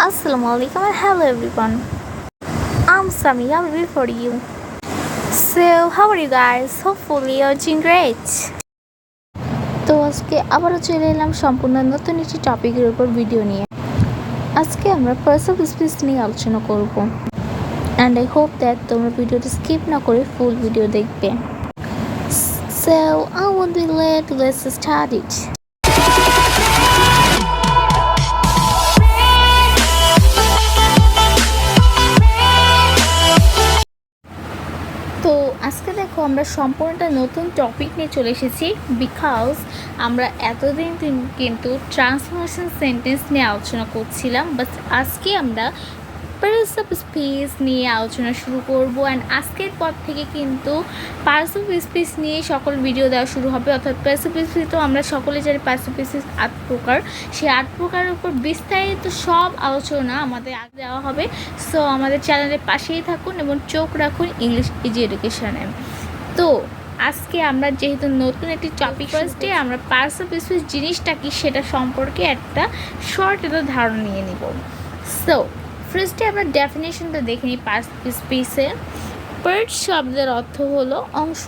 Assalamualaikum and hello everyone. I'm Sami, I'll be for you. So, how are you guys? Hopefully you're doing great. তো আজকে আবারও চলে এলাম সম্পূর্ণ নতুন একটি টপিকের উপর ভিডিও নিয়ে। আজকে আমরা পার্সন স্পিচ নিয়ে আলোচনা করব। And I hope that তোমরা ভিডিওটা স্কিপ না করে ফুল ভিডিও দেখবে। So, I won't be late, let's start it. তো আজকে দেখো আমরা সম্পূর্ণটা নতুন টপিক নিয়ে চলে এসেছি বিকজ আমরা এতদিন কিন্তু ট্রান্সফরমেশন সেন্টেন্স নিয়ে আলোচনা করছিলাম, বাট আজকে আমরা পার্টস অফ স্পিচ নিয়ে আলোচনা শুরু করব। অ্যান্ড আজকের পর থেকে কিন্তু পার্টস অফ স্পিচ নিয়ে সকল ভিডিও দেওয়া শুরু হবে। অর্থাৎ পার্টস অফ স্পিচ তো আমরা সকলে জানি পার্টস অফ স্পিচ 8 প্রকার, সেই 8 প্রকারের উপর বিস্তারিত সব আলোচনা আমাদের আগে দেওয়া হবে। সো আমাদের চ্যানেলের পাশেই থাকুন এবং চোখ রাখুন ইংলিশ ইজি এডুকেশনে। তো আজকে আমরা যেহেতু নতুন একটি টপিক ফার্স্টে আমরা পার্টস অফ স্পিচ জিনিসটা কি সেটা সম্পর্কে একটা শর্ট একটা ধারণা নিয়ে নিব। সো ফার্স্টে আমরা ডেফিনেশনটা দেখে নিই পার্টস অফ স্পিচের। পার্ট শব্দের অর্থ হলো অংশ।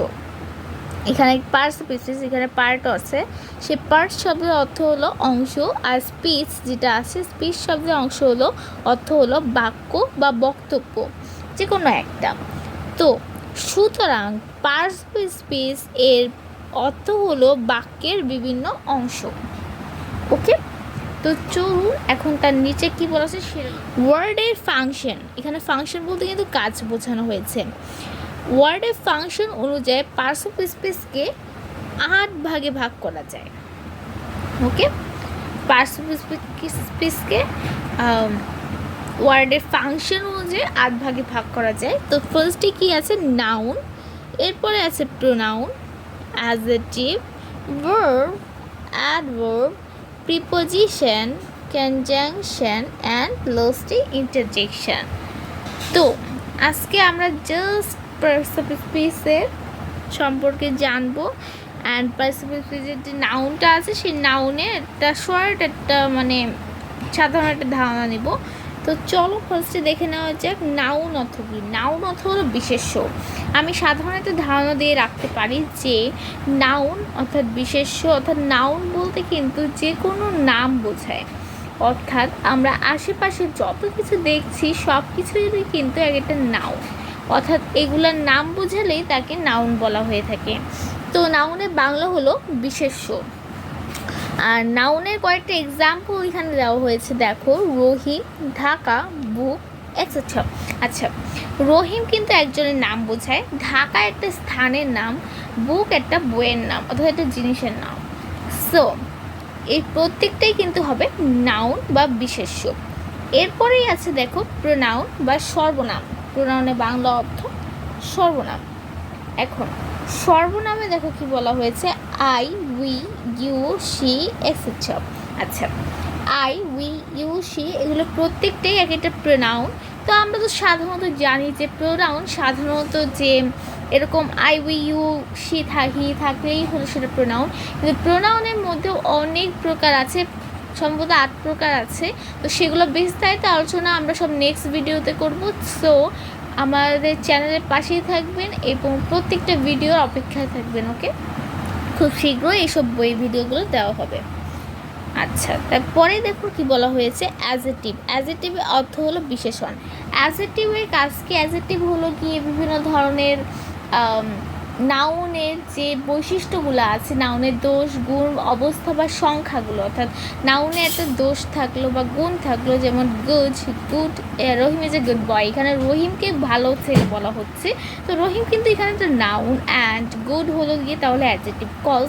এখানে পার্টস অফ স্পিচ এখানে পার্ট আছে, সে পার্ট শব্দের অর্থ হলো অংশ। আর স্পিচ যেটা আছে স্পিচ শব্দের অংশ হলো অর্থ হলো বাক্য বা বক্তব্য, যে কোনো একটা। তো সুতরাং পার্টস অফ স্পিচ এর অর্থ হলো বাক্যের বিভিন্ন অংশ। ওকে, তো চলুন এখন তার নিচে কি বলা আছে ওয়ার্ডের ফাংশন। এখানে ফাংশন বলতে কিন্তু কাজ বোঝানো হয়েছে। ওয়ার্ডের ফাংশন অনুযায়ী পার্টস অফ স্পিচকে 8 ভাগে ভাগ করা যায়। ওকে, পার্টস অফ স্পিচকে ওয়ার্ডের ফাংশন অনুযায়ী 8 ভাগে ভাগ করা যায়। তো ফার্স্টে কি আছে নাউন, এরপরে আছে pronoun, adjective, verb, adverb, preposition, conjunction and লাস্টে ইন্টারজেকশন। তো আজকে আমরা জাস্ট পার্টস অফ স্পিচের সম্পর্কে জানবো। অ্যান্ড পার্টস অফ স্পিচের যে নাউনটা আছে সেই নাউনে একটা শর্ট একটা সাধারণ একটা ধারণা নিব। তো চলো ফার্স্টে দেখে নেওয়া যাক নাউন অর্থ কী। নাউন অর্থ হলো বিশেষ্য। আমি সাধারণ একটা ধারণা দিয়ে রাখতে পারি যে নাউন অর্থাৎ বিশেষ্য, অর্থাৎ নাউন বলতে কিন্তু যে কোনো নাম বোঝায়। অর্থাৎ আমরা আশেপাশে যত কিছু দেখছি সব কিছুই কিন্তু এক একটা নাউন, অর্থাৎ এগুলার নাম বোঝালেই তাকে নাউন বলা হয়ে থাকে। তো নাউনের বাংলা হলো বিশেষ্য। আর নাউনের কয়েকটা এক্সাম্পল এখানে দেওয়া হয়েছে, দেখো রহিম, ঢাকা, বুক এক্সেট্রা। আচ্ছা, রহিম কিন্তু একজনের নাম বোঝায়, ঢাকা একটা স্থানের নাম, বুক একটা বইয়ের নাম অর্থাৎ একটা জিনিসের নাম। সো এই প্রত্যেকটাই কিন্তু হবে নাউন বা বিশেষ্য। এরপরেই আছে দেখো প্রোনাউন বা সর্বনাম। প্রোনাউনের বাংলা অর্থ সর্বনাম। এখন সর্বনামে দেখো কি বলা হয়েছে I, we, you, she etcetera. আচ্ছা, আই, উই, ইউ, শি এগুলো প্রত্যেকটাই এক একটা প্রোনাউন। তো আমরা তো সাধারণত জানি যে প্রোনাউন সাধারণত যে এরকম আই, উই, ইউ, শি থাকলেই হলো সেটা প্রোনাউন। কিন্তু প্রোনাউনের মধ্যেও অনেক প্রকার আছে, সম্ভবত 8 প্রকার আছে। তো সেগুলো বিস্তারিত আলোচনা আমরা সব নেক্সট ভিডিওতে করব। সো আমাদের চ্যানেলের পাশেই থাকবেন এবং প্রত্যেকটা ভিডিওর অপেক্ষায় থাকবেন। ওকে, খুব শীঘ্রই এইসব ভিডিওগুলো দেওয়া হবে। আচ্ছা, তারপরে দেখো কি বলা হয়েছে অ্যাডজেক্টিভ। অ্যাডজেক্টিভের অর্থ হলো বিশেষণ। অ্যাডজেক্টিভের কাজ কি? অ্যাডজেক্টিভ হলো গিয়ে বিভিন্ন ধরনের নাউনের যে বৈশিষ্ট্যগুলো আছে, নাউনের দোষ, গুণ, অবস্থা বা সংখ্যাগুলো, অর্থাৎ নাউনে একটা দোষ থাকলো বা গুণ থাকলো, যেমন good, Rahim is a good boy. এখানে রহিমকে ভালো ছেলে বলা হচ্ছে, তো রহিম কিন্তু এখানে একটা নাউন। অ্যান্ড গুড হলো গিয়ে তাহলে অ্যাডজেক্টিভ। কজ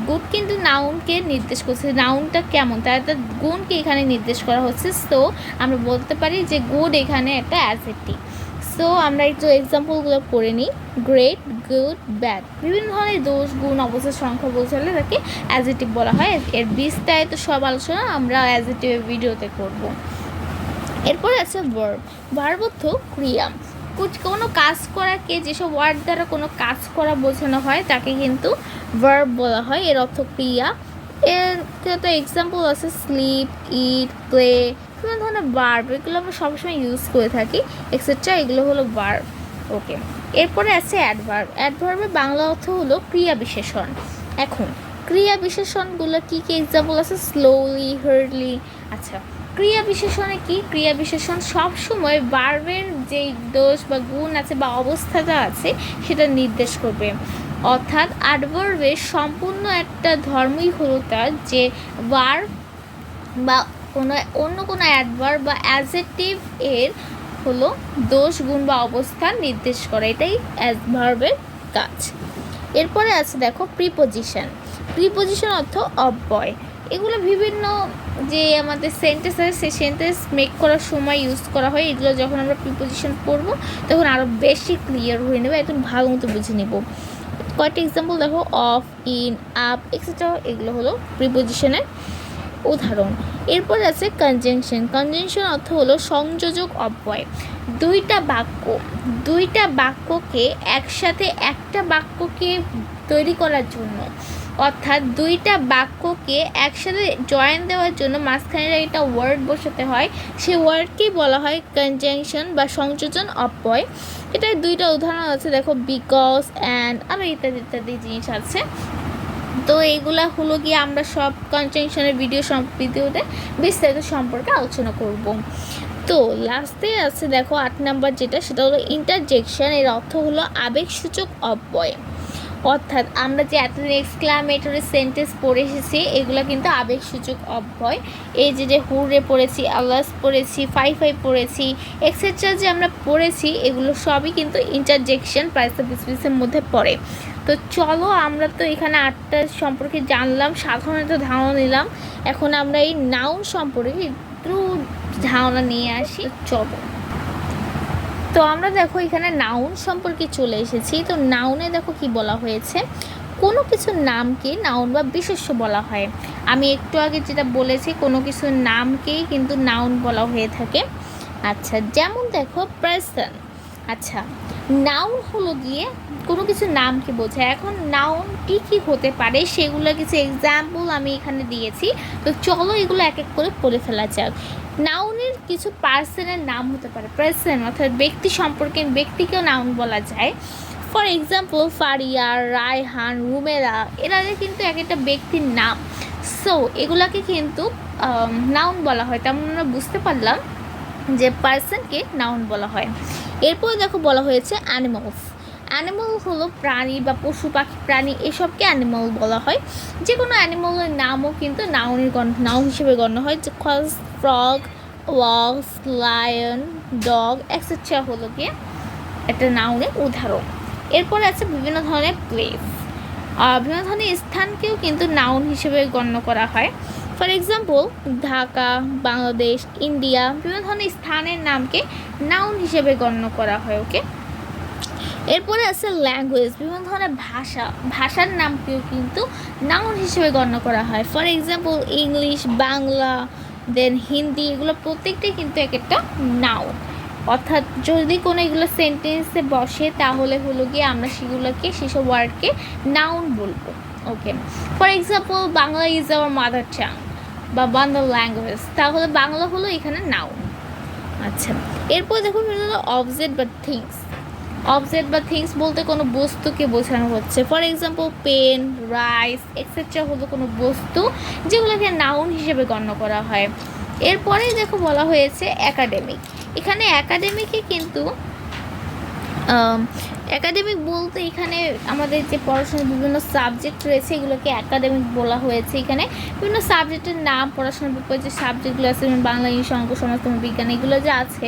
গুড কিন্তু নাউনকে নির্দেশ করছে, নাউনটা কেমন তার একটা গুণকে এখানে নির্দেশ করা হচ্ছে। সো আমরা বলতে পারি যে গুড এখানে একটা অ্যাডজেক্টিভ। সো আমরা একটু এক্সাম্পলগুলো পড়ে নিই। গ্রেট, গুড, ব্যাড বিভিন্ন ধরনের দোষ, গুণ, অবস্থা, সংখ্যা বোঝালে তাকে অ্যাডজেক্টিভ বলা হয়। এর বিস্তারিত সব আলোচনা আমরা অ্যাডজেক্টিভের ভিডিওতে করব। এরপরে আছে ভার্ব। ভার্ব অর্থ ক্রিয়া। কোনো কাজ করাকে যেসব ওয়ার্ড দ্বারা কোনো কাজ করা বোঝানো হয় তাকে কিন্তু ভার্ব বলা হয়। এর অর্থ ক্রিয়া। এর কত এক্সাম্পল আছে, স্লিপ, ইট, প্লে, বিভিন্ন ধরনের ভার্ব, এগুলো আমরা সবসময় ইউজ করে থাকি এক্সেট্রা, এগুলো হলো ভার্ব। ওকে, এরপরে আছে অ্যাডভার্ব। অ্যাডভার্বের বাংলা অর্থ হলো ক্রিয়া বিশেষণ। এখন ক্রিয়া বিশেষণগুলো কী কী এক্সাম্পল আছে, স্লোলি, হার্ডলি। আচ্ছা, ক্রিয়া বিশেষণে কি, ক্রিয়া বিশেষণ সবসময় ভার্বের যেই দোষ বা গুণ আছে বা অবস্থাটা আছে সেটা নির্দেশ করবে। অর্থাৎ অ্যাডভার্বের সম্পূর্ণ একটা ধর্মই হলো তার যে ভার্ব বা অন্য কোনো অ্যাডভার্ব বা অ্যাডজেক্টিভ এর হলো দোষ, গুণ বা অবস্থান নির্দেশ করে, এটাই অ্যাডভার্বের কাজ। এরপরে আছে দেখো প্রিপোজিশন। প্রিপোজিশন অর্থ অব্যয়। এগুলো বিভিন্ন যে আমাদের সেন্টেন্স আছে সেই সেন্টেন্স মেক করার সময় ইউজ করা হয়। এগুলো যখন আমরা প্রিপোজিশন পড়বো তখন আরও বেশি ক্লিয়ার হয়ে নেবে, একদম ভালো মতো বুঝে নেব। কয়েকটা এক্সাম্পল দেখো, অফ, ইন, আপ, এক্সেট্রা, এগুলো হলো প্রিপোজিশনের উদাহরণ। এরপর আছে কনজাংশন। কনজাংশন অর্থ হলো সংযোজক অব্যয়। দুইটা বাক্যকে একসাথে একটা বাক্যকে তৈরি করার জন্য, অর্থাৎ দুইটা বাক্যকে একসাথে জয়েন দেওয়ার জন্য মাঝখানে একটা ওয়ার্ড বসাতে হয়, সেই ওয়ার্ডকেই বলা হয় কনজাংশন বা সংযোজন অব্যয়। এটার দুইটা উদাহরণ আছে দেখো, বিকজ, অ্যান্ড, আরও ইত্যাদি ইত্যাদি জিনিস আছে। তো এইগুলা হলো গিয়ে আমরা সব কনজাংশনের ভিডিওতে বিস্তারিত সম্পর্কে আলোচনা করব। তো লাস্টে আছে দেখো 8 নাম্বার যেটা, সেটা হলো ইন্টারজেকশন। এর অর্থ হলো আবেগসূচক অব্যয়। অর্থাৎ আমরা যে এতদিন এক্সক্লামেটরি সেন্টেন্স পড়ে এসেছি এগুলো কিন্তু আবেগসূচক অব্যয়। এই যে হুরে পড়েছি, আল্লাস পড়েছি, ফাই পড়েছি, এক্সেট্রা যে আমরা পড়েছি এগুলো সবই কিন্তু ইন্টারজেকশন প্রাইসের মধ্যে পড়ে। তো চলো, আমরা তো এখানে 8টা সম্পর্কে জানলাম, সাধারণত ধারণা নিলাম। এখন আমরা এই নাউন সম্পর্কে একটু ধারণা নিয়ে আসি, চলো। তো আমরা দেখো এখানে নাউন সম্পর্কে চলে এসেছি। তো নাউনে দেখো কি বলা হয়েছে, কোনো কিছুর নামকে নাউন বা বিশেষ্য বলা হয়। আমি একটু আগে যেটা বলেছি, কোনো কিছুর নামকেই কিন্তু নাউন বলা হয়ে থাকে। আচ্ছা, যেমন দেখো পারসন। আচ্ছা, নাউন হলো গিয়ে কোনো কিছুর নামকে বোঝায়। এখন নাউন কী হতে পারে সেগুলো কিছু এক্সাম্পল আমি এখানে দিয়েছি। তো চলো এগুলো এক এক করে পড়ে ফেলা যাক। নাউনের কিছু পার্সনের নাম হতে পারে, পার্সন অর্থাৎ ব্যক্তি সম্পর্কে, ব্যক্তিকেও নাউন বলা যায়। ফর এক্সাম্পল ফারিয়া, রায়হান, রুমেরা, এরা কিন্তু এক একটা ব্যক্তির নাম। সো এগুলাকে কিন্তু নাউন বলা হয়। তেমন আমরা বুঝতে পারলাম যে পার্সনকে নাউন বলা হয়। এরপর দেখো বলা হয়েছে অ্যানিমালস। অ্যানিমাল হলো প্রাণী বা পশু পাখি, প্রাণী, এসবকে অ্যানিমাল বলা হয়। যে কোনো অ্যানিমালের নামও কিন্তু নাউন হিসেবে গণ্য হয়। যে frog, wax, lion, dog, etcetera হলো গিয়ে একটা নাউনের উদাহরণ। এরপরে আছে বিভিন্ন ধরনের প্লেস। বিভিন্ন ধরনের স্থানকেও কিন্তু নাউন হিসেবে গণ্য করা হয়। For example Dhaka, Bangladesh, India, বিভিন্ন ধরনের স্থানের নামকে নাউন হিসেবে গণ্য করা হয়। ওকে, এরপরে আছে ল্যাঙ্গুয়েজ। বিভিন্ন ধরনের ভাষার নামকেও কিন্তু নাউন হিসেবে গণ্য করা হয়। ফর এক্সাম্পল ইংলিশ, বাংলা, দেন হিন্দি, এগুলো প্রত্যেকটাই কিন্তু এক একটা নাউন। অর্থাৎ যদি কোনো এগুলো সেন্টেন্সে বসে তাহলে হলো গিয়ে আমরা সেসব ওয়ার্ডকে নাউন বলবো। Okay, for example Bangla is our mother tongue বা বাংলা ল্যাঙ্গুয়েজ, তাহলে বাংলা হলো এখানে নাউন। আচ্ছা, এরপর দেখো অবজেক্ট বা থিংস। অবজেক্ট বা থিংস বলতে কোনো বস্তুকে বোঝানো হচ্ছে। For example pen, rice, etcetera হলো কোনো বস্তু যেগুলোকে নাউন হিসেবে গণ্য করা হয়। এরপরেই দেখো বলা হয়েছে একাডেমিক। এখানে একাডেমিকে কিন্তু একাডেমিক বলতে এখানে আমাদের যে পড়াশোনার বিভিন্ন সাবজেক্ট রয়েছে এগুলোকে একাডেমিক বলা হয়েছে। এখানে বিভিন্ন সাবজেক্টের নাম, পড়াশোনার ব্যাপারে যে সাবজেক্টগুলো আছে যেমন বাংলা, ইংলিশ, অঙ্ক, সমাজ, বিজ্ঞান, এগুলো যে আছে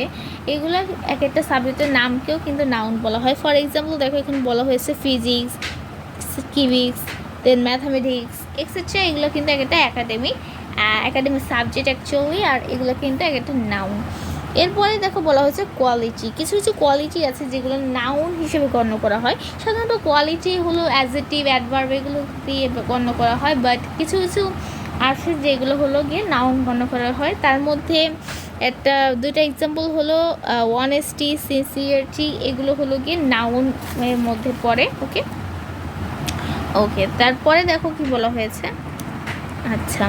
এগুলো এক একটা সাবজেক্টের নামকেও কিন্তু নাউন বলা হয়। ফর এক্সাম্পল দেখো এখানে বলা হয়েছে ফিজিক্স, কিভিক্স, দেন ম্যাথামেটিক্স, এক্সেট্রা, এগুলো কিন্তু এক একটা একাডেমিক সাবজেক্ট অ্যাকচুয়ালি, আর এগুলো কিন্তু এক একটা নাউন। এরপরে দেখো বলা হয়েছে কোয়ালিটি। কিছু কিছু কোয়ালিটি আছে যেগুলো নাউন হিসেবে গণ্য করা হয়। সাধারণত কোয়ালিটি হলো অ্যাডজেক্টিভ, অ্যাডভার্ব, এগুলো দিয়ে গণ্য করা হয়। বাট কিছু কিছু আছে যেগুলো হলো গিয়ে নাউন গণ্য করা হয়। তার মধ্যে দুইটা এক্সাম্পল হলো অনেস্টি, সিনসিয়ারিটি, এগুলো হলো গিয়ে নাউনের মধ্যে পড়ে। ওকে, তারপরে দেখো কি বলা হয়েছে, আচ্ছা,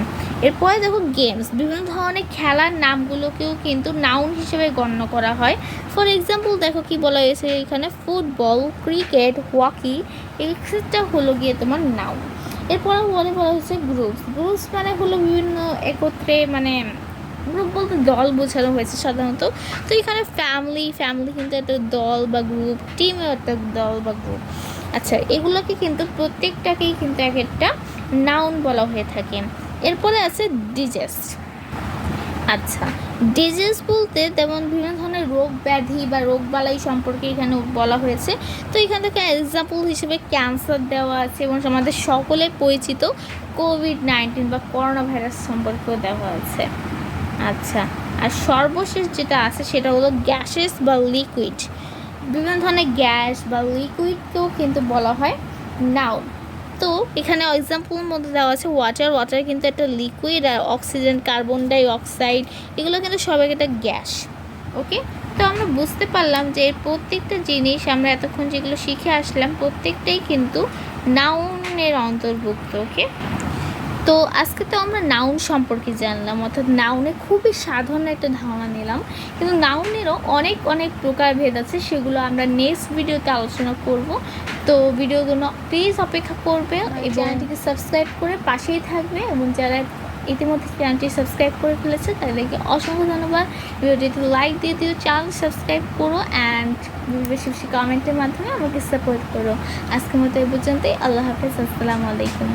এরপরে দেখো গেমস, বিভিন্ন ধরনের খেলার নামগুলোকেও কিন্তু নাউন হিসেবে গণ্য করা হয়। ফর এক্সাম্পল দেখো কি বলা হয়েছে এখানে, ফুটবল, ক্রিকেট, হকি এক্সেট্রা হলো গিয়ে তোমার নাউন। এরপরে বলা হয়েছে গ্রুপস। গ্রুপস মানে হলো বিভিন্ন একত্রে, মানে গ্রুপ বলতে দল বোঝানো হয়েছে সাধারণত। তো এখানে ফ্যামিলি কিন্তু একটা দল বা গ্রুপ, টিমও একটা দল বা গ্রুপ। আচ্ছা, এগুলোকে কিন্তু প্রত্যেকটাকেই কিন্তু এক একটা নাউন বলা হয়ে থাকে। এরপরে আছে ডিজিজ। আচ্ছা, ডিজিজ বলতে তেমন বিভিন্ন ধরনের রোগ ব্যাধি বা রোগবালাই সম্পর্কে এখানে বলা হয়েছে। তো এখান থেকে এক্সাম্পল হিসেবে ক্যান্সার দেওয়া আছে এবং আমাদের সকলে পরিচিত কোভিড-19 বা করোনা ভাইরাস সম্পর্কেও দেওয়া আছে। আচ্ছা, আর সর্বশেষ যেটা আছে সেটা হলো গ্যাসেস বা লিকুইড। বিভিন্ন ধরনের গ্যাস বা লিকুইডকেও কিন্তু বলা হয় নাউন। তো এখানে এক্সাম্পলের মধ্যে দেওয়া আছে ওয়াটার কিন্তু একটা লিকুইড, আর অক্সিজেন, কার্বন ডাই অক্সাইড এগুলো কিন্তু সবাই একটা গ্যাস। ওকে, তো আমরা বুঝতে পারলাম যে প্রত্যেকটা জিনিস আমরা এতক্ষণ যেগুলো শিখে আসলাম প্রত্যেকটাই কিন্তু নাউনের অন্তর্ভুক্ত। ওকে, তো আজকে তো আমরা নাউন সম্পর্কে জানলাম, অর্থাৎ নাউনে খুবই সাধারণ একটা ধারণা নিলাম, কিন্তু নাউনেরও অনেক প্রকারভেদ আছে, সেগুলো আমরা নেক্সট ভিডিওতে আলোচনা করব। তো ভিডিওগুলো প্লিজ অপেক্ষা করবে এবং চ্যানেলটিকে সাবস্ক্রাইব করে পাশেই থাকবে, এবং যারা ইতিমধ্যে চ্যানেলটি সাবস্ক্রাইব করে ফেলেছে তাদেরকে অসংখ্য ধন্যবাদ। ভিডিওটিতে লাইক দিয়ে দিও, চ্যানেল সাবস্ক্রাইব করো, অ্যান্ড বেশি কমেন্টের মাধ্যমে আমাকে সাপোর্ট করো। আজকের মতো এই পর্যন্তই। আল্লাহ হাফেজ, আসসালামু আলাইকুম।